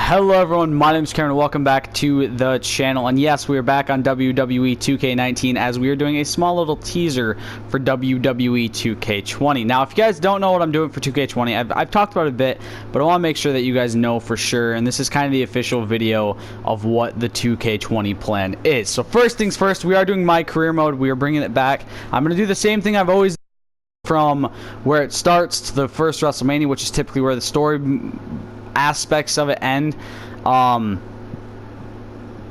Hello everyone, my name is Cameron. Welcome back to the channel, and yes, we are back on WWE 2K19 as we are doing a small little teaser for WWE 2K20. Now, if you guys don't know what I'm doing for 2K20, I've talked about it a bit, but I want to make sure that you guys know for sure, and this is kind of the official video of what the 2K20 plan is. So first things first, we are doing my career mode. We are bringing it back. I'm going to do the same thing I've always done from where it starts to the first WrestleMania, which is typically where the story aspects of it end, and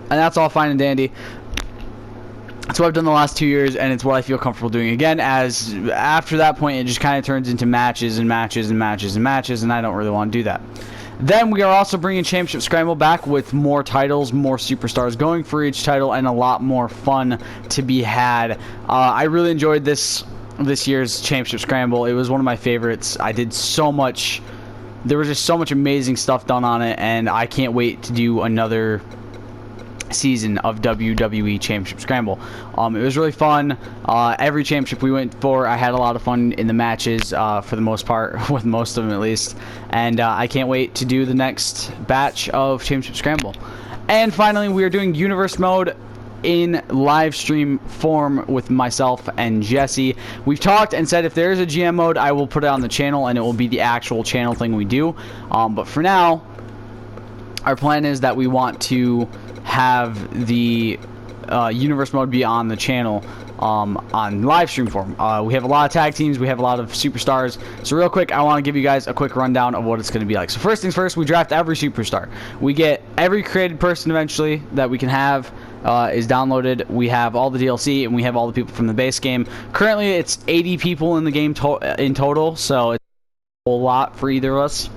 that's all fine and dandy. That's what I've done the last 2 years, and it's what I feel comfortable doing again, as after that point it just kind of turns into matches and matches and matches and matches, and I don't really want to do that. Then we are also bringing Championship Scramble back with more titles, more superstars going for each title, and a lot more fun to be had. I really enjoyed this year's Championship Scramble. It was one of my favorites. I did so much. There was just so much amazing stuff done on it, and I can't wait to do another season of WWE Championship Scramble. It was really fun. Every championship we went for, I had a lot of fun in the matches, for the most part, with most of them at least, and I can't wait to do the next batch of Championship Scramble. And finally, we are doing Universe Mode in live stream form with myself and Jesse. We've talked and said if there is a GM mode, I will put it on the channel and it will be the actual channel thing we do. But for now, our plan is that we want to have the universe mode be on the channel on live stream form. We have a lot of tag teams, we have a lot of superstars, so real quick I want to give you guys a quick rundown of what it's going to be like. So first things first, we draft every superstar. We get every created person eventually that we can have is downloaded. We have all the DLC, and we have all the people from the base game. Currently it's 80 people in the game in total, so it's a whole lot for either of us.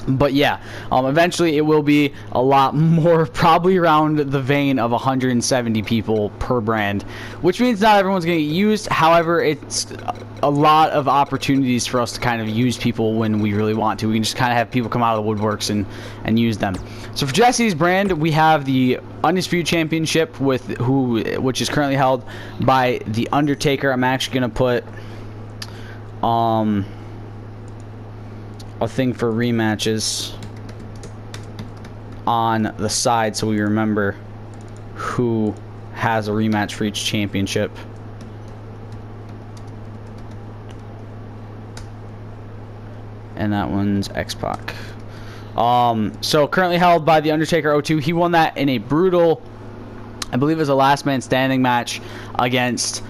But yeah, eventually it will be a lot more, probably around the vein of 170 people per brand, which means not everyone's going to get used. However, it's a lot of opportunities for us to kind of use people when we really want to. We can just kind of have people come out of the woodworks and use them. So for Jesse's brand, we have the Undisputed Championship, which is currently held by The Undertaker. I'm actually going to put a thing for rematches on the side so we remember who has a rematch for each championship. And that one's X-Pac. So currently held by The Undertaker 02. He won that in a brutal, I believe it was a last man standing match against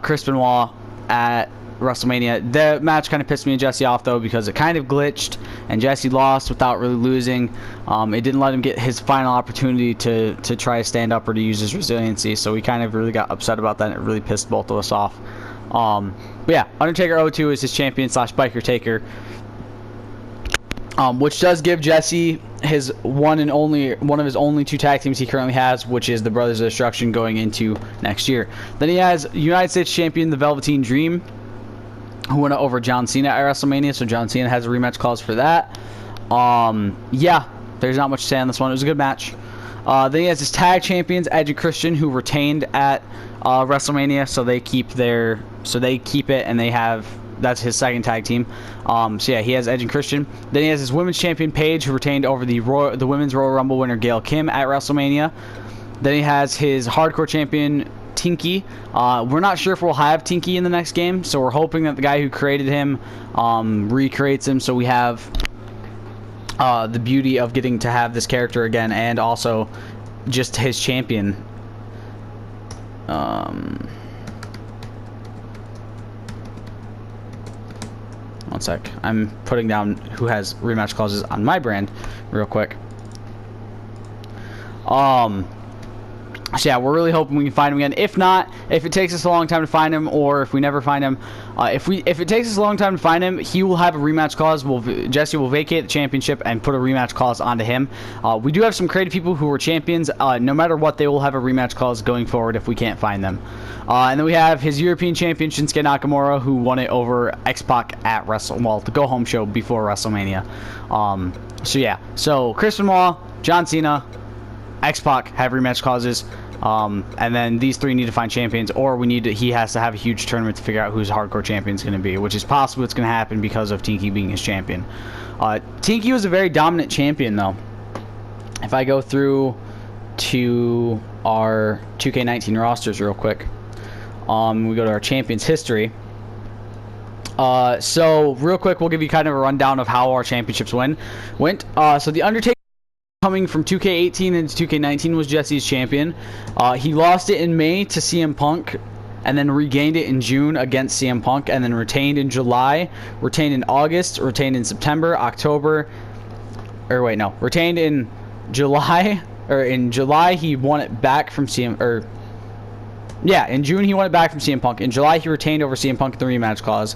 Chris Benoit at WrestleMania. The match kind of pissed me and Jesse off though, because it kind of glitched and Jesse lost without really losing. It didn't let him get his final opportunity to try to stand up or to use his resiliency, so we kind of really got upset about that, and it really pissed both of us off. But yeah, Undertaker 02 is his champion / Biker Taker, which does give Jesse his one of his only 2 tag teams he currently has, which is the Brothers of Destruction going into next year. Then he has United States Champion, the Velveteen Dream, who went over John Cena at WrestleMania, so John Cena has a rematch clause for that. Yeah, there's not much to say on this one. It was a good match. Then he has his tag champions, Edge and Christian, who retained at WrestleMania, so they keep it, and they have, that's his second tag team. So yeah, he has Edge and Christian. Then he has his women's champion, Paige, who retained over the women's Royal Rumble winner, Gail Kim, at WrestleMania. Then he has his hardcore champion, Tinky. We're not sure if we'll have Tinky in the next game, so we're hoping that the guy who created him recreates him, so we have the beauty of getting to have this character again, and also just his champion. One sec. I'm putting down who has rematch clauses on my brand real quick. So yeah, we're really hoping we can find him again. If not, if it takes us a long time to find him, or if we never find him, if it takes us a long time to find him, he will have a rematch clause. Jesse will vacate the championship and put a rematch clause onto him. We do have some creative people who were champions. No matter what, they will have a rematch clause going forward if we can't find them. And then we have his European champion, Shinsuke Nakamura, who won it over X-Pac at the Go Home show before WrestleMania. So yeah, so Chris Benoit, John Cena, X-Pac have rematch clauses. And then these 3 need to find champions, or he has to have a huge tournament to figure out who's hardcore champion is going to be, which is possible it's going to happen because of Tinky being his champion. Tinky was a very dominant champion though. if I go through to our 2K19 rosters real quick, we go to our champions history. So real quick, we'll give you kind of a rundown of how our championships went. So the Undertaker, coming from 2K18 into 2K19, was Jesse's champion. He lost it in May to CM Punk, and then regained it in June against CM Punk, and then retained in July, retained in August, retained in September, October, retained in July, or in July he won it back from in June he won it back from CM Punk. In July he retained over CM Punk in the rematch clause.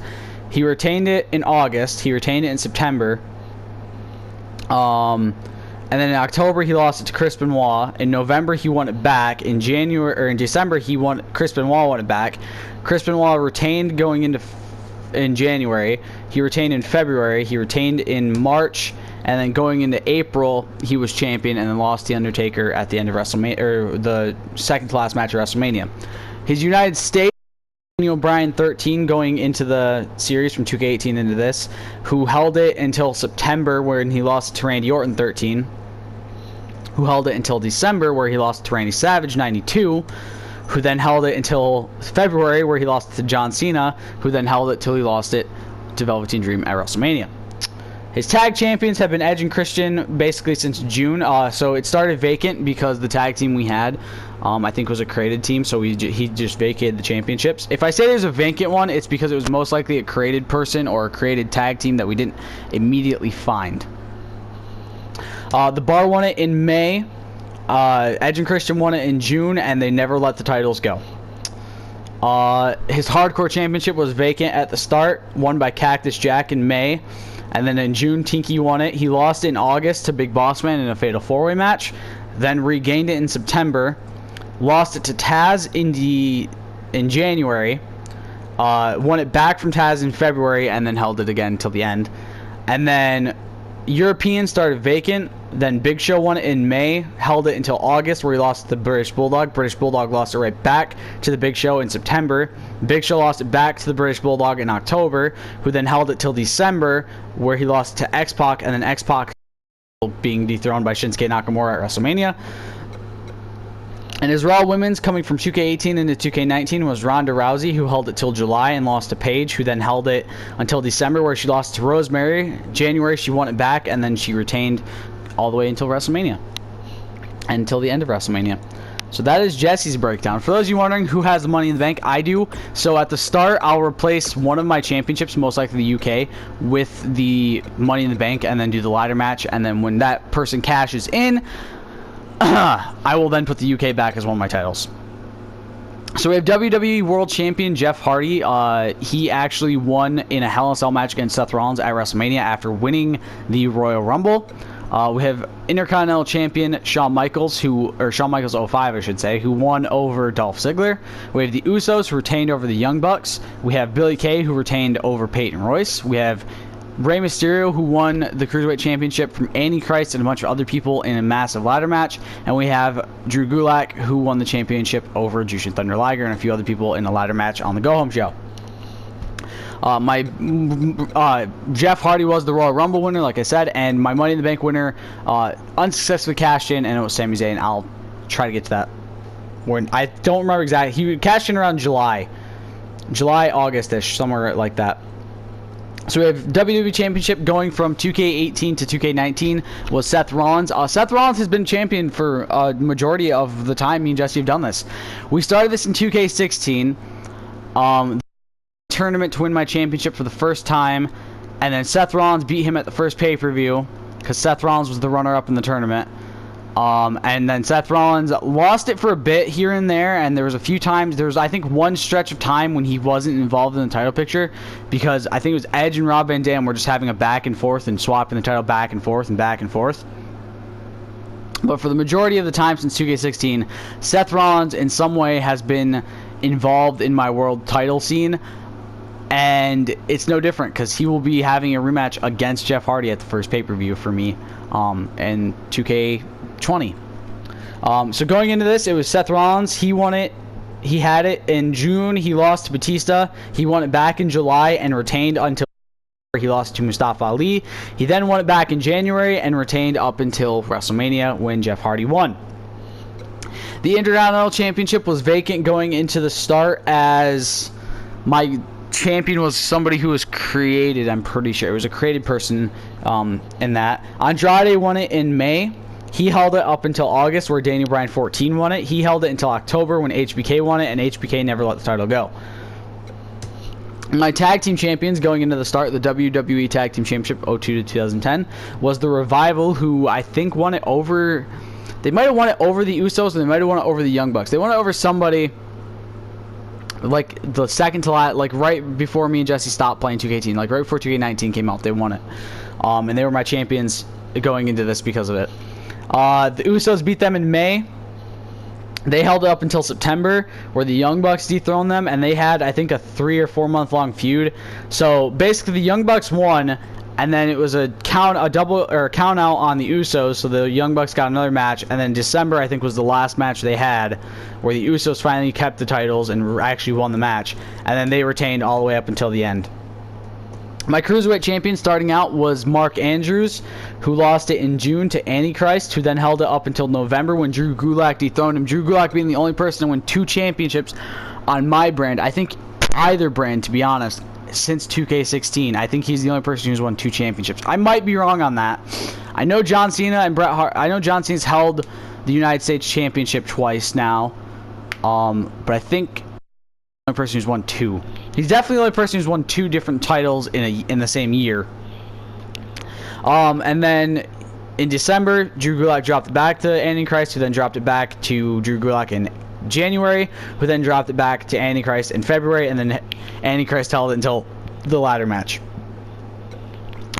He retained it in August, he retained it in September, and then in October he lost it to Chris Benoit. In November he won it back. In December Chris Benoit won it back. Chris Benoit retained going into in January. He retained in February. He retained in March, and then going into April he was champion, and then lost the Undertaker at the end of WrestleMania, or the second to last match of WrestleMania. His United States, Daniel Bryan 13, going into the series from 2K18 into this, who held it until September, when he lost to Randy Orton 13. Who held it until December, where he lost to Randy Savage 92, who then held it until February, where he lost to John Cena, who then held it till he lost it to Velveteen Dream at WrestleMania. His tag champions have been Edge and Christian basically since June. So it started vacant because the tag team we had, I think, was a created team, so he just vacated the championships. If I say there's a vacant one, it's because it was most likely a created person or a created tag team that we didn't immediately find. The Bar won it in May. Edge and Christian won it in June, and they never let the titles go. His Hardcore Championship was vacant at the start, won by Cactus Jack in May. And then in June, Tinky won it. He lost it in August to Big Boss Man in a Fatal 4-Way match. Then regained it in September. Lost it to Taz in January. Won it back from Taz in February, and then held it again till the end. And then European started vacant. Then Big Show won it in May, held it until August, where he lost to the British Bulldog. British Bulldog lost it right back to the Big Show in September. Big Show lost it back to the British Bulldog in October, who then held it till December, where he lost to X-Pac, and then X-Pac being dethroned by Shinsuke Nakamura at WrestleMania. And his Raw Women's, coming from 2K18 into 2K19, was Ronda Rousey, who held it till July and lost to Paige, who then held it until December, where she lost to Rosemary. January, she won it back, and then she retained all the way until WrestleMania, and until the end of WrestleMania. So that is Jesse's breakdown. For those of you wondering who has the Money in the Bank, I do. So at the start, I'll replace one of my championships, most likely the UK, with the Money in the Bank, and then do the ladder match. And then when that person cashes in, I will then put the UK back as one of my titles. So we have WWE World Champion Jeff Hardy. He actually won in a Hell in a Cell match against Seth Rollins at WrestleMania after winning the Royal Rumble. We have Intercontinental Champion Shawn Michaels, Shawn Michaels 05, I should say, who won over Dolph Ziggler. We have the Usos, who retained over the Young Bucks. We have Billy Kay, who retained over Peyton Royce. We have Rey Mysterio, who won the Cruiserweight Championship from Antichrist and a bunch of other people in a massive ladder match. And we have Drew Gulak, who won the championship over Jushin Thunder Liger and a few other people in a ladder match on the Go Home show. Jeff Hardy was the Royal Rumble winner, like I said, and my Money in the Bank winner unsuccessfully cashed in, and it was Sami Zayn. I'll try to get to that. When I don't remember exactly. He cashed in around July, August-ish, somewhere like that. So we have WWE Championship going from 2K18 to 2K19 was Seth Rollins. Seth Rollins has been champion for a majority of the time me and Jesse have done this. We started this in 2K16. Tournament to win my championship for the first time, and then Seth Rollins beat him at the first pay-per-view because Seth Rollins was the runner-up in the tournament. And then Seth Rollins lost it for a bit here and there, and there was a few times, there was I think one stretch of time when he wasn't involved in the title picture because I think it was Edge and Rob Van Dam were just having a back and forth and swapping the title back and forth and back and forth. But for the majority of the time since 2K16, Seth Rollins in some way has been involved in my world title scene. And it's no different because he will be having a rematch against Jeff Hardy at the first pay-per-view for me in 2K20. So going into this, it was Seth Rollins. He won it. He had it in June. He lost to Batista. He won it back in July and retained until He lost to Mustafa Ali. He then won it back in January and retained up until WrestleMania when Jeff Hardy won. The Intercontinental Championship was vacant going into the start, as my champion was somebody who was created. I'm pretty sure it was a created person in that. Andrade won it in May. He held it up until August, where Daniel Bryan 14 won it. He held it until October when HBK won it, and HBK never let the title go. My tag team champions going into the start, the WWE Tag Team Championship 02 to 2010, was the Revival, who I think won it over... They might have won it over the Usos, and they might have won it over the Young Bucks. They won it over somebody, like, the second to last, like, right before me and Jesse stopped playing 2K18. Like, right before 2K19 came out, they won it. And they were my champions going into this because of it. The Usos beat them in May. They held it up until September, where the Young Bucks dethroned them, and they had, I think, a 3 or 4 month long feud. So basically, the Young Bucks won, and then it was a count out on the Usos. So the Young Bucks got another match, and then December, I think, was the last match they had, where the Usos finally kept the titles and actually won the match, and then they retained all the way up until the end. My Cruiserweight champion starting out was Mark Andrews, who lost it in June to Antichrist, who then held it up until November when Drew Gulak dethroned him. Drew Gulak being the only person to win 2 championships on my brand. I think either brand, to be honest, since 2K16. I think he's the only person who's won 2 championships. I might be wrong on that. I know John Cena and Bret Hart. I know John Cena's held the United States Championship twice now, but I think the only person who's won 2. He's definitely the only person who's won 2 different titles in the same year. And then in December, Drew Gulak dropped it back to Antichrist, who then dropped it back to Drew Gulak in January, who then dropped it back to Antichrist in February, and then Antichrist held it until the ladder match.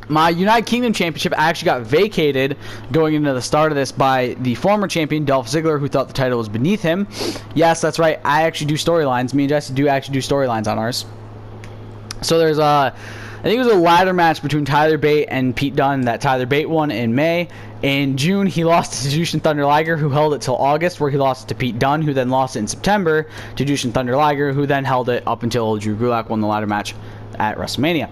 My United Kingdom Championship actually got vacated going into the start of this by the former champion, Dolph Ziggler, who thought the title was beneath him. Yes, that's right. I actually do storylines. Me and Jesse do actually do storylines on ours. So there's I think it was a ladder match between Tyler Bate and Pete Dunne that Tyler Bate won in May. In June, he lost to Jushin Thunder Liger, who held it till August, where he lost it to Pete Dunne, who then lost it in September to Jushin Thunder Liger, who then held it up until Drew Gulak won the ladder match at WrestleMania.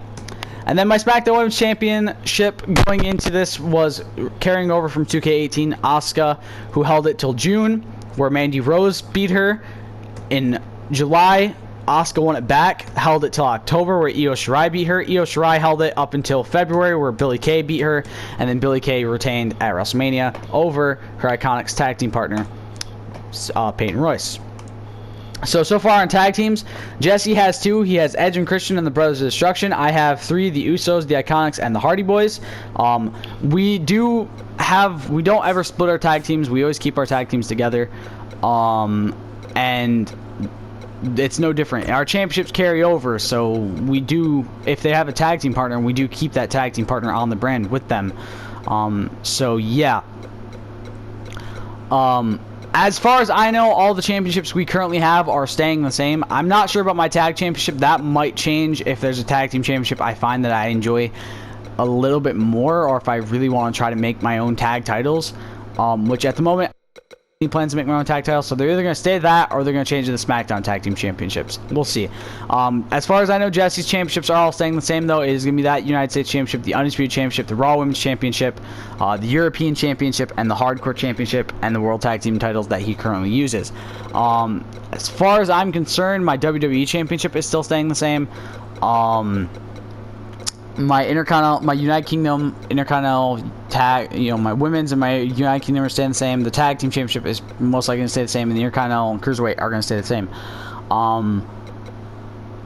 And then my SmackDown Women's Championship going into this was carrying over from 2K18, Asuka, who held it till June, where Mandy Rose beat her. In July, Asuka won it back, held it till October, where Io Shirai beat her. Io Shirai held it up until February, where Billie Kay beat her, and then Billie Kay retained at WrestleMania over her Iconics tag team partner, Peyton Royce. So far on tag teams, Jesse has 2. He has Edge and Christian and the Brothers of Destruction. I have 3, the Usos, the Iconics, and the Hardy Boys. We don't ever split our tag teams. We always keep our tag teams together. And it's no different. Our championships carry over, so we do, if they have a tag team partner, we do keep that tag team partner on the brand with them. So yeah. As far as I know, all the championships we currently have are staying the same. I'm not sure about my tag championship. That might change if there's a tag team championship I find that I enjoy a little bit more, or if I really want to try to make my own tag titles, which at the moment he plans to make my own tag title, so they're either going to stay that or they're going to change to the SmackDown Tag Team Championships. We'll see. As far as I know, Jesse's championships are all staying the same, though. It is going to be that United States Championship, the Undisputed Championship, the Raw Women's Championship, the European Championship, and the Hardcore Championship, and the World Tag Team titles that he currently uses. As far as I'm concerned, my WWE Championship is still staying the same. My Intercontinental, my United Kingdom Intercontinental tag, my women's and my United Kingdom are staying the same. The Tag Team Championship is most likely going to stay the same, and the Intercontinental and Cruiserweight are going to stay the same.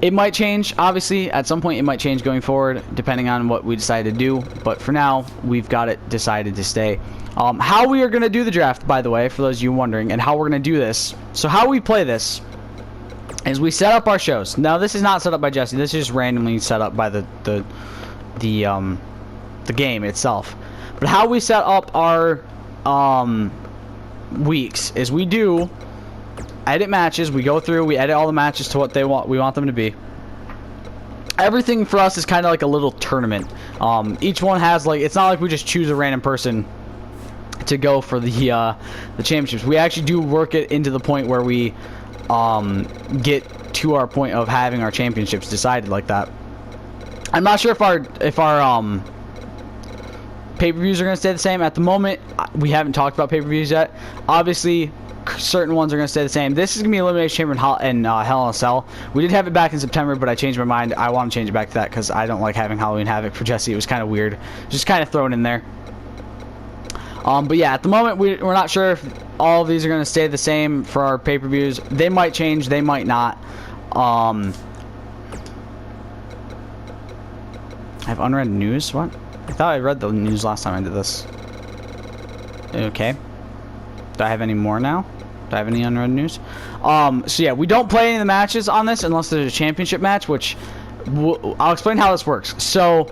It might change, obviously. At some point, it might change going forward, depending on what we decide to do. But for now, we've got it decided to stay. How we are going to do the draft, by the way, for those of you wondering, and how we're going to do this. So how we play this is we set up our shows. Now, this is not set up by Jesse. This is just randomly set up by the game itself. But how we set up our weeks is we do edit matches. We go through, we edit all the matches to what we want them to be. Everything for us is kind of like a little tournament. Each one has, like, it's not like we just choose a random person to go for the championships. We actually do work it into the point where we get to our point of having our championships decided like that. I'm not sure if our pay-per-views are going to stay the same. At the moment, we haven't talked about pay-per-views yet. Obviously, certain ones are going to stay the same. This is going to be Elimination Chamber and Hell in a Cell. We did have it back in September, but I changed my mind. I want to change it back to that because I don't like having Halloween Havoc for Jesse. It was kind of weird. Just kind of thrown in there. But yeah, at the moment, we're not sure if all of these are going to stay the same for our pay-per-views. They might change. They might not. I have unread news? What? I thought I read the news last time I did this. Okay. Do I have any more now? Do I have any unread news? So yeah, we don't play any of the matches on this unless there's a championship match, which I'll explain how this works. So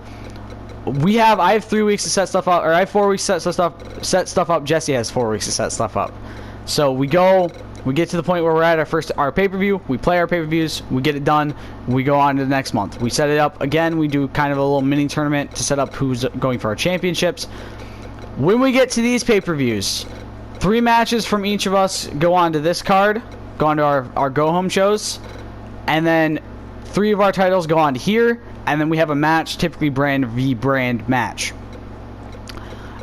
I have 3 weeks to set stuff up, or I have 4 weeks to set stuff up. Jesse has 4 weeks to set stuff up. So we get to the point where we're at our pay-per-view, we play our pay-per-views, we get it done, we go on to the next month. We set it up again, we do kind of a little mini tournament to set up who's going for our championships. When we get to these pay-per-views, 3 matches from each of us go on to this card, go on to our go-home shows, and then 3 of our titles go on to here, and then we have a match, typically brand v brand match.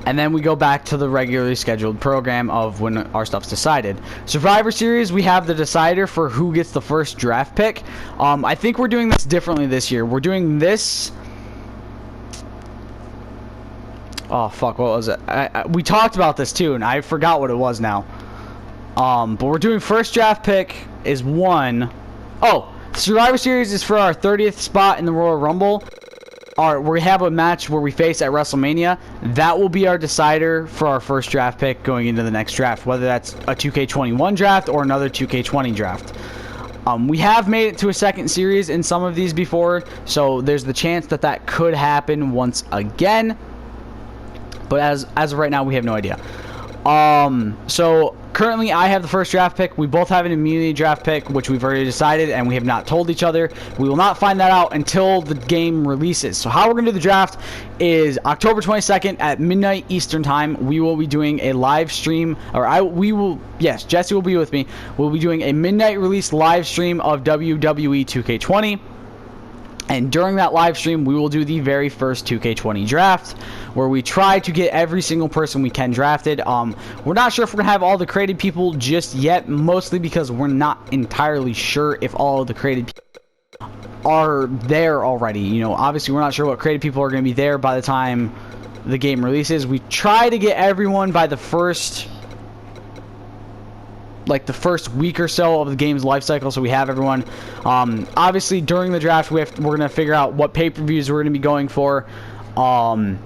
And then we go back to the regularly scheduled program of when our stuff's decided. Survivor Series, we have the decider for who gets the first draft pick. I think we're doing this differently this year. We're doing this... Oh, fuck, what was it? We talked about this, too, and I forgot what it was now. But we're doing first draft pick is 1. Oh, Survivor Series is for our 30th spot in the Royal Rumble. We have a match where we face at WrestleMania. That will be our decider for our first draft pick going into the next draft, whether that's a 2K21 draft or another 2K20 draft. We have made it to a second series in some of these before, so there's the chance that that could happen once again. But as of right now, we have no idea. So currently I have the first draft pick. We both have an immunity draft pick, which we've already decided, and we have not told each other. We will not find that out until the game releases. So how we're going to do the draft is October 22nd at midnight Eastern time. We will be doing a live stream, yes, Jesse will be with me. We'll be doing a midnight release live stream of WWE 2K20. And during that live stream, we will do the very first 2K20 draft, where we try to get every single person we can drafted. We're not sure if we're going to have all the created people just yet, mostly because we're not entirely sure if all of the created people are there already. You know, obviously we're not sure what created people are going to be there by the time the game releases. We try to get everyone by the first week or so of the game's life cycle, so we have everyone. Obviously during the draft we're going to figure out what pay-per-views we're going to be going for, or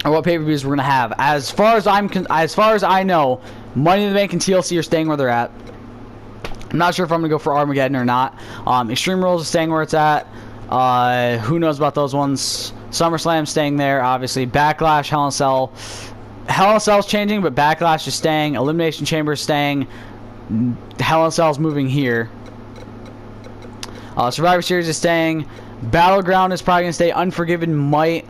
what pay-per-views we're going to have. As far as I know, Money in the Bank and TLC are staying where they're at. I'm not sure if I'm going to go for Armageddon or not. Extreme Rules is staying where it's at. Who knows about those ones. SummerSlam staying there, obviously. Backlash, Hell in a Cell. Hell in a Cell is changing, but Backlash is staying. Elimination Chamber is staying. Hell in a Cell is moving here. Survivor Series is staying. Battleground is probably going to stay. Unforgiven might.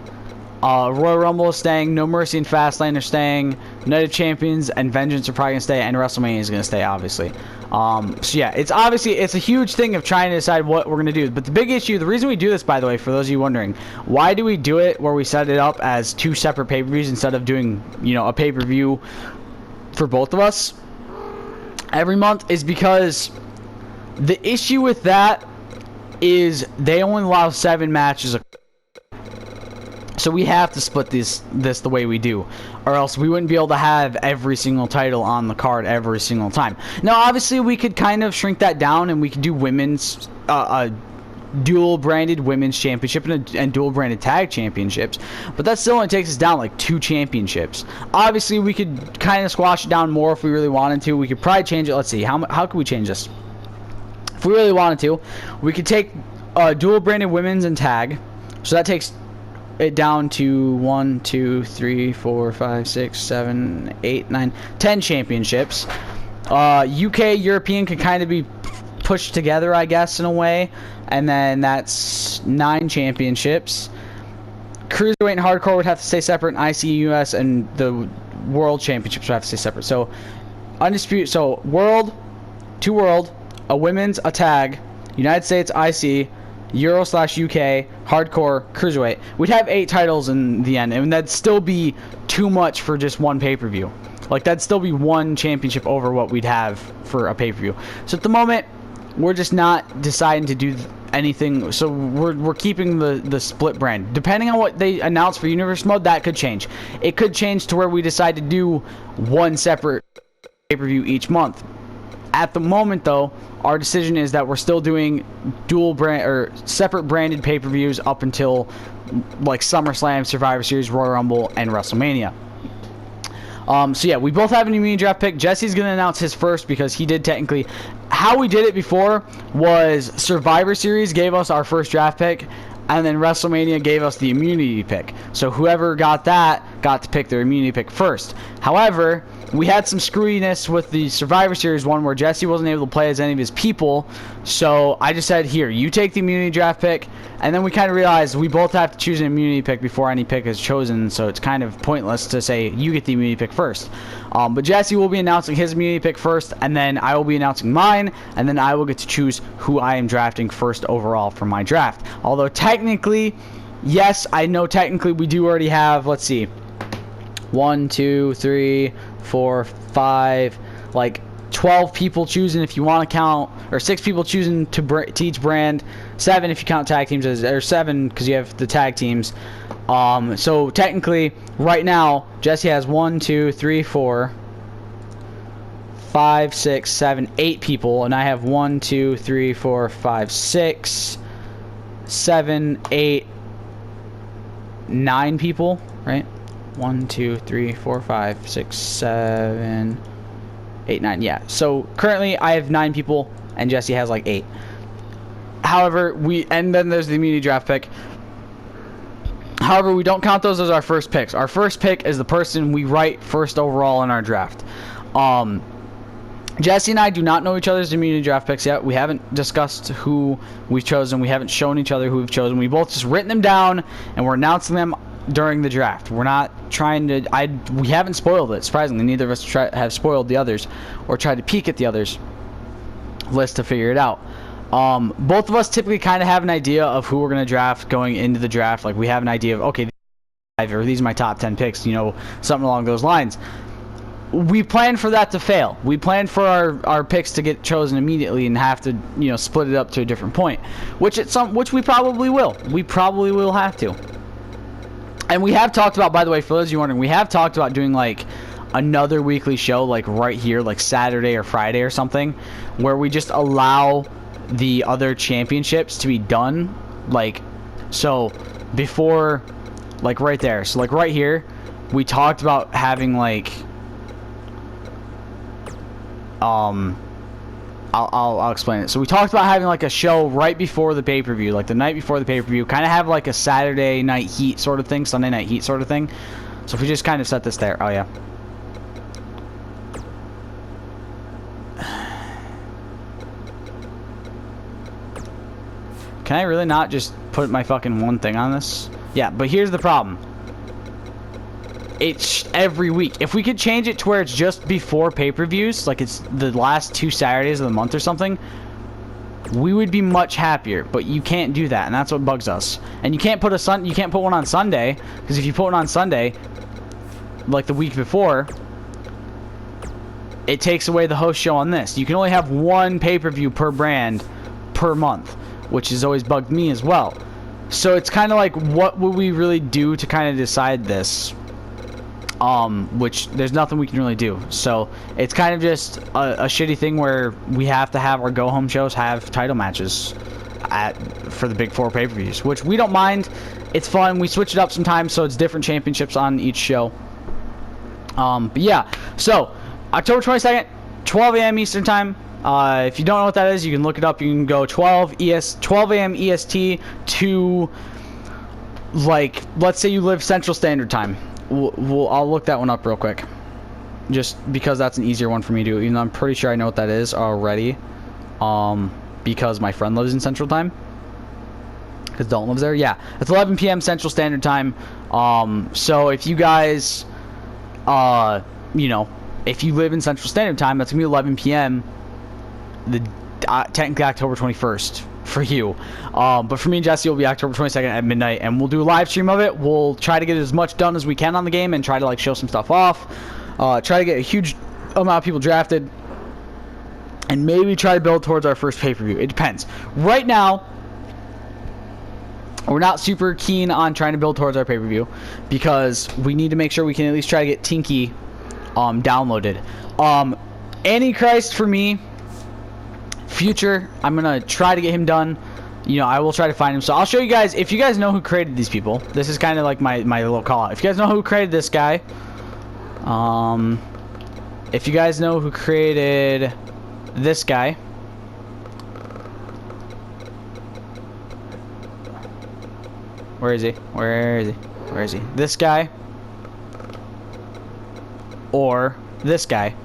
Royal Rumble is staying. No Mercy and Fastlane are staying. Night of Champions and Vengeance are probably going to stay. And WrestleMania is going to stay, obviously. So yeah, it's a huge thing of trying to decide what we're going to do. But the big issue, the reason we do this, by the way, for those of you wondering, why do we do it where we set it up as 2 separate pay-per-views instead of doing, you know, a pay-per-view for both of us every month, is because the issue with that is they only allow 7 matches. So we have to split this the way we do, or else we wouldn't be able to have every single title on the card every single time. Now, obviously, we could kind of shrink that down, and we could do women's, dual-branded women's championship and dual-branded tag championships, but that still only takes us down like 2 championships. Obviously, we could kind of squash it down more if we really wanted to. We could probably change it. Let's see, how could we change this? If we really wanted to, we could take dual-branded women's and tag, so that takes it down to 1, 2, 3, 4, 5, 6, 7, 8, 9, 10 championships. UK, European could kind of be pushed together, I guess, in a way. And then that's 9 championships. Cruiserweight and Hardcore would have to stay separate, and IC, US, and the World Championships would have to stay separate. So, Undisputed, so World, 2 World, a Women's, a Tag, United States, IC, Euro/UK, Hardcore, Cruiserweight. We'd have 8 titles in the end, and that'd still be too much for just one pay-per-view. Like, that'd still be one championship over what we'd have for a pay-per-view. So at the moment, we're just not deciding to do anything. So we're keeping the split brand. Depending on what they announce for Universe Mode, that could change. It could change to where we decide to do one separate pay-per-view each month. At the moment, though, our decision is that we're still doing dual brand or separate branded pay-per-views up until like SummerSlam, Survivor Series, Royal Rumble, and WrestleMania. So yeah, we both have an immunity draft pick. Jesse's going to announce his first because he did technically. How we did it before was Survivor Series gave us our first draft pick, and then WrestleMania gave us the immunity pick. So whoever got that got to pick their immunity pick first. However, we had some screwiness with the Survivor Series one where Jesse wasn't able to play as any of his people. So I just said, here, you take the immunity draft pick. And then we kind of realized we both have to choose an immunity pick before any pick is chosen. So it's kind of pointless to say you get the immunity pick first. But Jesse will be announcing his immunity pick first. And then I will be announcing mine. And then I will get to choose who I am drafting first overall for my draft. Although technically, yes, I know technically we do already have, let's see, 1, 2, 3, 4, 5, like 12 people choosing if you want to count, or 6 people choosing to each brand, 7 if you count tag teams, or 7 because you have the tag teams. So technically, right now, Jesse has 1, 2, 3, 4, 5, 6, 7, 8 people, and I have 1, 2, 3, 4, 5, 6, 7, 8, 9 people, right? 1, 2, 3, 4, 5, 6, 7, 8, 9. Yeah. So currently I have 9 people and Jesse has like 8. However, and then there's the immunity draft pick. However, we don't count those as our first picks. Our first pick is the person we write first overall in our draft. Jesse and I do not know each other's immunity draft picks yet. We haven't discussed who we've chosen. We haven't shown each other who we've chosen. We've both just written them down and we're announcing them during the draft. We're not trying to. We haven't spoiled it. Surprisingly, neither of us have spoiled the others or tried to peek at the others' list to figure it out. Both of us typically kind of have an idea of who we're going to draft going into the draft. Like we have an idea of, okay, these are my top 10 picks. You know, something along those lines. We plan for that to fail. We plan for our picks to get chosen immediately and have to split it up to a different point, which we probably will. We probably will have to. And we have talked about, by the way, for those of you wondering, we have talked about doing like another weekly show, like right here, like Saturday or Friday or something, where we just allow the other championships to be done, like, so before, like right there. So like right here, we talked about having like, I'll explain it. So we talked about having like a show right before the pay-per-view, like the night before the pay-per-view, kind of have like a Saturday night heat sort of thing, Sunday night heat sort of thing. So if we just kind of set this there. Oh yeah. Can I really not just put my fucking one thing on this? Yeah, but here's the problem. It's every week. If we could change it to where it's just before pay-per-views, like it's the last 2 Saturdays of the month or something, we would be much happier. But you can't do that, and that's what bugs us. And you can't put one on Sunday, because if you put one on Sunday, like the week before, it takes away the host show on this. You can only have one pay-per-view per brand per month, which has always bugged me as well. So it's kind of like, what would we really do to kind of decide this? Which there's nothing we can really do. So it's kind of just a shitty thing where we have to have our go-home shows have title matches for the big 4 pay-per-views, which we don't mind. It's fun. We switch it up sometimes, so it's different championships on each show. But yeah, so October 22nd, 12 a.m. Eastern Time. If you don't know what that is, you can look it up. You can go 12 a.m. EST to, like, let's say you live Central Standard Time. I'll look that one up real quick, just because that's an easier one for me to do, even though I'm pretty sure I know what that is already, because my friend lives in Central Time, because Dalton lives there. Yeah, it's 11 p.m. Central Standard Time. So if you guys, if you live in Central Standard Time, that's gonna be 11 p.m. technically October 21st, for you. But for me and Jesse, it'll be October 22nd at midnight, and we'll do a live stream of it. We'll try to get as much done as we can on the game and try to like show some stuff off. Try to get a huge amount of people drafted, and maybe try to build towards our first pay-per-view. It depends. Right now, we're not super keen on trying to build towards our pay-per-view because we need to make sure we can at least try to get Tinky downloaded. Antichrist for me, future, I'm gonna try to get him done. You know, I will try to find him. So I'll show you guys, if you guys know who created these people, this is kind of like my little call out. If you guys know who created this guy, if you guys know who created this guy, where is he? Where is he? Where is he? This guy or this guy,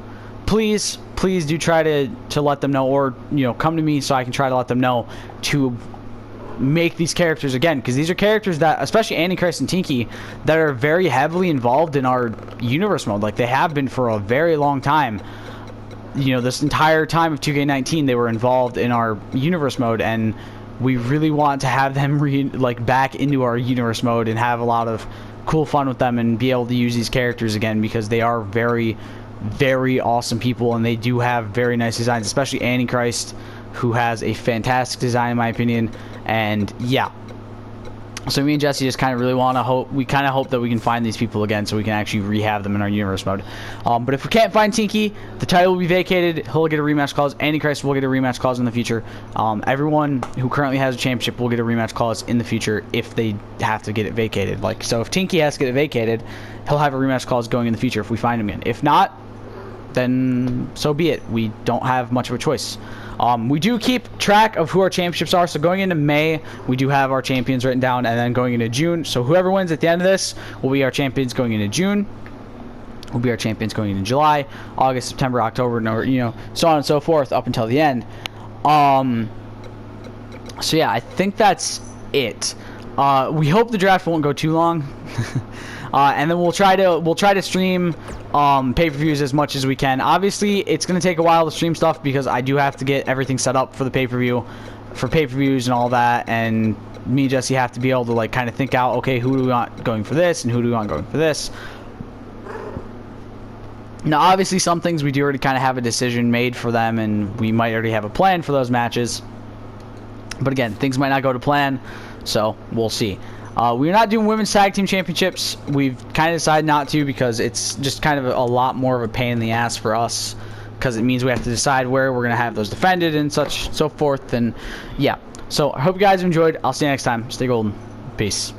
please do try to let them know, or you know, come to me so I can try to let them know to make these characters again, because these are characters that, especially Antichrist and Tinky, that are very heavily involved in our universe mode. Like they have been for a very long time. You know, this entire time of 2K19 they were involved in our universe mode, and we really want to have them back into our universe mode and have a lot of cool fun with them and be able to use these characters again, because they are very, very awesome people, and they do have very nice designs, especially Antichrist, who has a fantastic design in my opinion. And yeah, so me and Jesse just kind of really want to hope that we can find these people again so we can actually rehab them in our universe mode. But if we can't find Tinky, the title will be vacated. He'll get a rematch clause. Antichrist will get a rematch clause in the future. Everyone who currently has a championship will get a rematch clause in the future if they have to get it vacated. Like, so if Tinky has to get it vacated, he'll have a rematch clause going in the future if we find him again. If not, then so be it. We don't have much of a choice. We do keep track of who our championships are, so going into May we do have our champions written down, and then going into June, so whoever wins at the end of this will be our champions going into June, will be our champions going into July, August, September, October, you know, so on and so forth up until the end. So yeah, I think that's it. We hope the draft won't go too long. And then we'll try to stream pay-per-views as much as we can. Obviously, it's going to take a while to stream stuff because I do have to get everything set up for the pay-per-view, for pay-per-views and all that. And me and Jesse have to be able to like kind of think out, okay, who do we want going for this and who do we want going for this. Now, obviously, some things we do already kind of have a decision made for them, and we might already have a plan for those matches. But again, things might not go to plan, so we'll see. We're not doing women's tag team championships. We've kind of decided not to because it's just kind of a lot more of a pain in the ass for us, because it means we have to decide where we're going to have those defended and so forth. And yeah, so I hope you guys enjoyed. I'll see you next time. Stay golden. Peace.